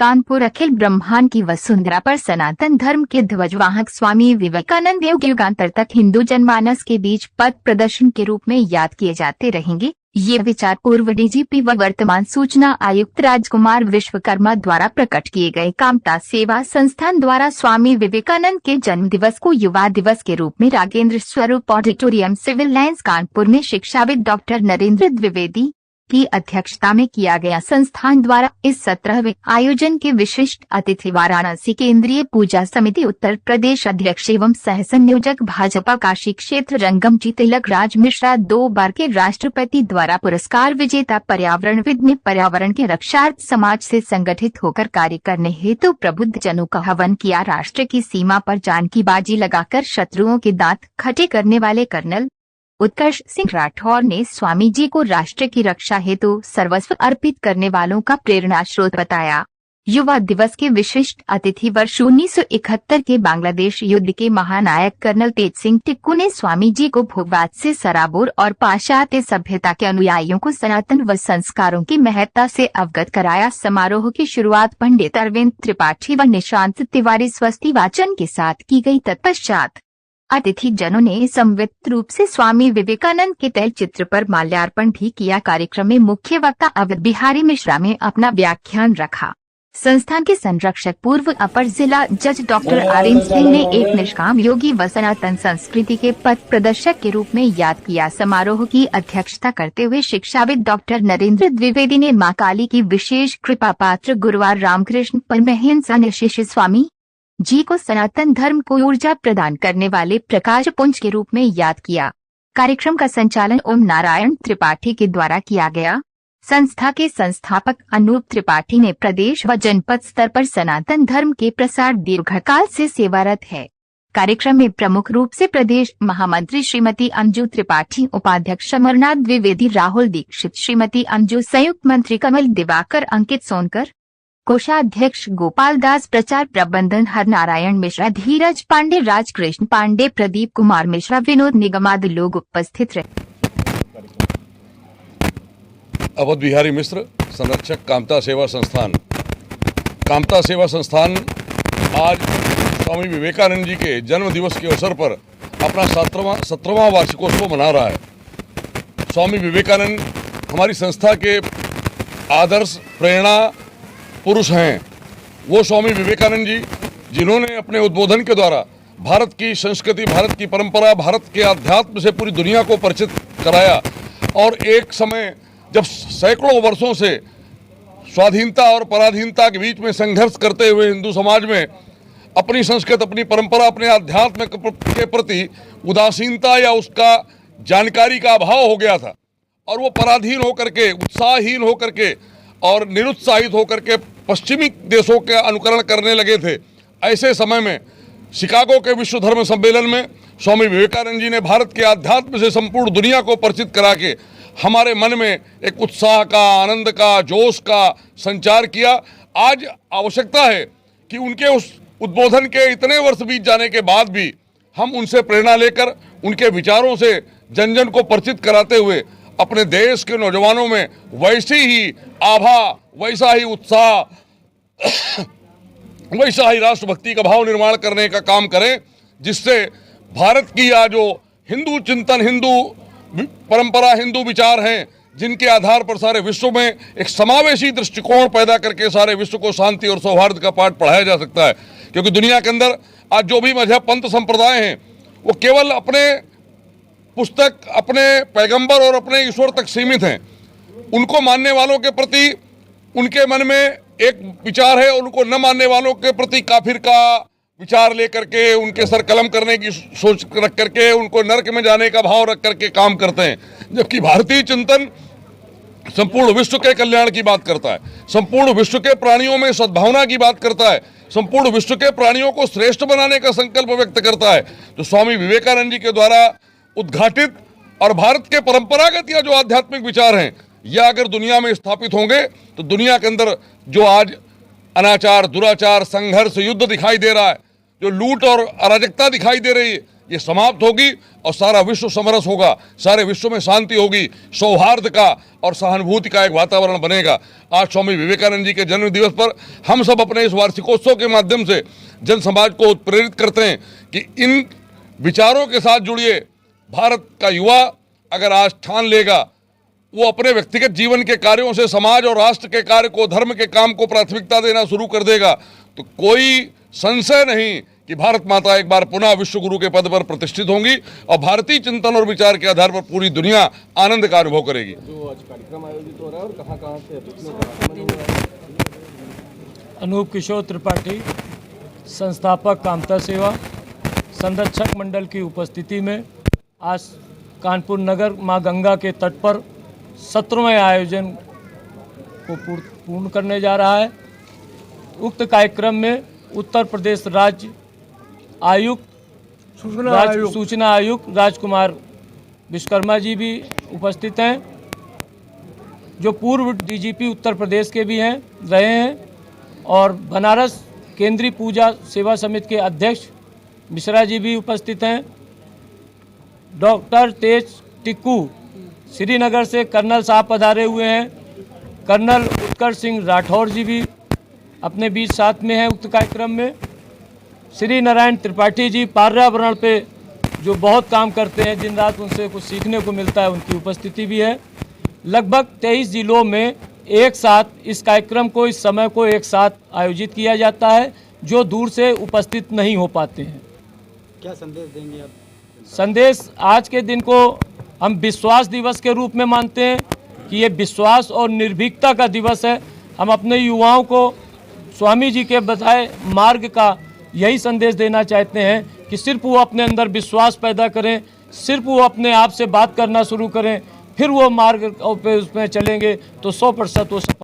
कानपुर अखिल ब्रह्मांड की वसुंधरा पर सनातन धर्म के ध्वजवाहक स्वामी विवेकानंद युगांतर तक हिंदू जनमानस के बीच पथ प्रदर्शन के रूप में याद किए जाते रहेंगे। ये विचार पूर्व डीजीपी व वर्तमान सूचना आयुक्त राजकुमार विश्वकर्मा द्वारा प्रकट किए गए। कामता सेवा संस्थान द्वारा स्वामी विवेकानंद के जन्म दिवस को युवा दिवस के रूप में राजेंद्र स्वरूप ऑडिटोरियम सिविल लाइंस कानपुर में शिक्षाविद डॉक्टर नरेंद्र द्विवेदी की अध्यक्षता में किया गया। संस्थान द्वारा इस 17वें आयोजन के विशिष्ट अतिथि वाराणसी केंद्रीय पूजा समिति उत्तर प्रदेश अध्यक्ष एवं सह संयोजक भाजपा काशी क्षेत्र रंगमजी तिलक राज मिश्रा, 2 बार के राष्ट्रपति द्वारा पुरस्कार विजेता पर्यावरणविद ने पर्यावरण के रक्षार्थ समाज से संगठित होकर कार्य करने हेतु प्रबुद्ध जनों का आह्वान किया। राष्ट्र की सीमा पर जान की बाजी लगाकर शत्रुओं के दांत खट्टे करने वाले कर्नल उत्कर्ष सिंह राठौर ने स्वामी जी को राष्ट्र की रक्षा हेतु सर्वस्व अर्पित करने वालों का प्रेरणा स्रोत बताया। युवा दिवस के विशिष्ट अतिथि वर्ष 1971 के बांग्लादेश युद्ध के महानायक कर्नल तेज सिंह टिक्कू ने स्वामी जी को भोगवाद से सराबोर और पाश्चात्य सभ्यता के अनुयायियों को सनातन व संस्कारों की महत्ता से अवगत कराया। समारोह की शुरुआत पंडित अरविंद त्रिपाठी व निशांत तिवारी स्वस्ति वाचन के साथ की गई। तत्पश्चात अतिथि जनों ने संवित रूप से स्वामी विवेकानंद के तैल चित्र पर माल्यार्पण भी किया। कार्यक्रम में मुख्य वक्ता अवध बिहारी मिश्रा में अपना व्याख्यान रखा। संस्थान के संरक्षक पूर्व अपर जिला जज डॉक्टर आर्यन सिंह ने एक निष्काम योगी व सनातन संस्कृति के पथ प्रदर्शक के रूप में याद किया। समारोह की अध्यक्षता करते हुए शिक्षाविद डॉक्टर नरेंद्र द्विवेदी ने मां काली की विशेष कृपा पात्र गुरुवार रामकृष्ण परमहंस शिष्य स्वामी जी को सनातन धर्म को ऊर्जा प्रदान करने वाले प्रकाश पुंज के रूप में याद किया। कार्यक्रम का संचालन ओम नारायण त्रिपाठी के द्वारा किया गया। संस्था के संस्थापक अनूप त्रिपाठी ने प्रदेश व जनपद स्तर पर सनातन धर्म के प्रसार दीर्घकाल से सेवारत है। कार्यक्रम में प्रमुख रूप से प्रदेश महामंत्री श्रीमती अंजू त्रिपाठी, उपाध्यक्ष अमरनाथ द्विवेदी, राहुल दीक्षित, श्रीमती अंजू, संयुक्त मंत्री कमल दिवाकर, अंकित सोनकर, कोषाध्यक्ष गोपाल दास, प्रचार प्रबंधन हरनारायण मिश्रा, धीरज पांडे, राजकृष्ण पांडे, प्रदीप कुमार मिश्रा, विनोद निगम आदि लोग उपस्थित रहे। अवध बिहारी मिश्र, संरक्षक कामता सेवा संस्थान। कामता सेवा संस्थान आज स्वामी विवेकानंद जी के जन्म दिवस के अवसर पर अपना 17वां वार्षिकोत्सव मना रहा है। स्वामी विवेकानंद हमारी संस्था के आदर्श प्रेरणा पुरुष हैं। वो स्वामी विवेकानंद जी जिन्होंने अपने उद्बोधन के द्वारा भारत की संस्कृति, भारत की परंपरा, भारत के अध्यात्म से पूरी दुनिया को परिचित कराया। और एक समय जब सैकड़ों वर्षों से स्वाधीनता और पराधीनता के बीच में संघर्ष करते हुए हिंदू समाज में अपनी संस्कृति, अपनी परंपरा, अपने अध्यात्म के प्रति उदासीनता या उसका जानकारी का अभाव हो गया था और वो पराधीन होकर के, उत्साहहीन होकर के और निरुत्साहित होकर के पश्चिमी देशों के अनुकरण करने लगे थे। ऐसे समय में शिकागो के विश्व धर्म सम्मेलन में स्वामी विवेकानंद जी ने भारत के अध्यात्म से संपूर्ण दुनिया को परिचित करा के हमारे मन में एक उत्साह का, आनंद का, जोश का संचार किया। आज आवश्यकता है कि उनके उस उद्बोधन के इतने वर्ष बीत जाने के बाद भी हम उनसे प्रेरणा लेकर उनके विचारों से जन जन को परिचित कराते हुए अपने देश के नौजवानों में वैसी ही आभा, वैसा ही उत्साह, वैसा ही राष्ट्रभक्ति का भाव निर्माण करने का काम करें, जिससे भारत की आज जो हिंदू चिंतन, हिंदू परंपरा, हिंदू विचार हैं, जिनके आधार पर सारे विश्व में एक समावेशी दृष्टिकोण पैदा करके सारे विश्व को शांति और सौहार्द का पाठ पढ़ाया जा सकता है। क्योंकि दुनिया के अंदर आज जो भी मजहब, पंथ, संप्रदाय हैं, वो केवल अपने पुस्तक, अपने पैगंबर और अपने ईश्वर तक सीमित हैं। उनको मानने वालों के प्रति उनके मन में एक विचार है, उनको न मानने वालों के प्रति काफिर का विचार लेकर के, उनके सर कलम करने की सोच रख करके, उनको नरक में जाने का भाव रख करके काम करते हैं। जबकि भारतीय चिंतन संपूर्ण विश्व के कल्याण की बात करता है, संपूर्ण विश्व के प्राणियों में सद्भावना की बात करता है, संपूर्ण विश्व के प्राणियों को श्रेष्ठ बनाने का संकल्प व्यक्त करता है। तो स्वामी विवेकानंद जी के द्वारा उद्घाटित और भारत के परंपरागत या जो आध्यात्मिक विचार हैं, यह अगर दुनिया में स्थापित होंगे तो दुनिया के अंदर जो आज अनाचार, दुराचार, संघर्ष, युद्ध दिखाई दे रहा है, जो लूट और अराजकता दिखाई दे रही है, ये समाप्त होगी और सारा विश्व समरस होगा, सारे विश्व में शांति होगी, सौहार्द का और सहानुभूति का एक वातावरण बनेगा। आज स्वामी विवेकानंद जी के जन्म दिवस पर हम सब अपने इस वार्षिकोत्सव के माध्यम से जन समाज को उत्प्रेरित करते हैं कि इन विचारों के साथ जुड़िए। भारत का युवा अगर आज ठान लेगा, वो अपने व्यक्तिगत जीवन के कार्यों से समाज और राष्ट्र के कार्य को, धर्म के काम को प्राथमिकता देना शुरू कर देगा, तो कोई संशय नहीं कि भारत माता एक बार पुनः विश्व गुरु के पद पर प्रतिष्ठित होंगी और भारतीय चिंतन और विचार के आधार पर पूरी दुनिया आनंद का अनुभव करेगी। जो आज कार्यक्रम आयोजित हो रहा है और कहाँ से अतिथियों अनूप किशोर त्रिपाठी, संस्थापक कामता सेवा, संरक्षक मंडल की उपस्थिति में आज कानपुर नगर मां गंगा के तट पर 17वें आयोजन को पूर्ण करने जा रहा है। उक्त कार्यक्रम में उत्तर प्रदेश राज्य सूचना आयुक्त राजकुमार विश्वकर्मा जी भी उपस्थित हैं, जो पूर्व डीजीपी उत्तर प्रदेश के भी रहे हैं, और बनारस केंद्रीय पूजा सेवा समिति के अध्यक्ष मिश्रा जी भी उपस्थित हैं। डॉक्टर तेज टिक्कू श्रीनगर से कर्नल साहब पधारे हुए हैं। कर्नल उत्कर्ष सिंह राठौर जी भी अपने बीच साथ में हैं उक्त कार्यक्रम में। श्री नारायण त्रिपाठी जी पर्यावरण पे जो बहुत काम करते हैं, दिन रात उनसे कुछ सीखने को मिलता है, उनकी उपस्थिति भी है। लगभग 23 जिलों में एक साथ इस कार्यक्रम को, इस समय को एक साथ आयोजित किया जाता है, जो दूर से उपस्थित नहीं हो पाते हैं। क्या संदेश देंगे आप? संदेश आज के दिन को हम विश्वास दिवस के रूप में मानते हैं कि ये विश्वास और निर्भीकता का दिवस है। हम अपने युवाओं को स्वामी जी के बताए मार्ग का यही संदेश देना चाहते हैं कि सिर्फ वो अपने अंदर विश्वास पैदा करें, सिर्फ वो अपने आप से बात करना शुरू करें, फिर वो मार्ग पे उसमें चलेंगे तो 100% वो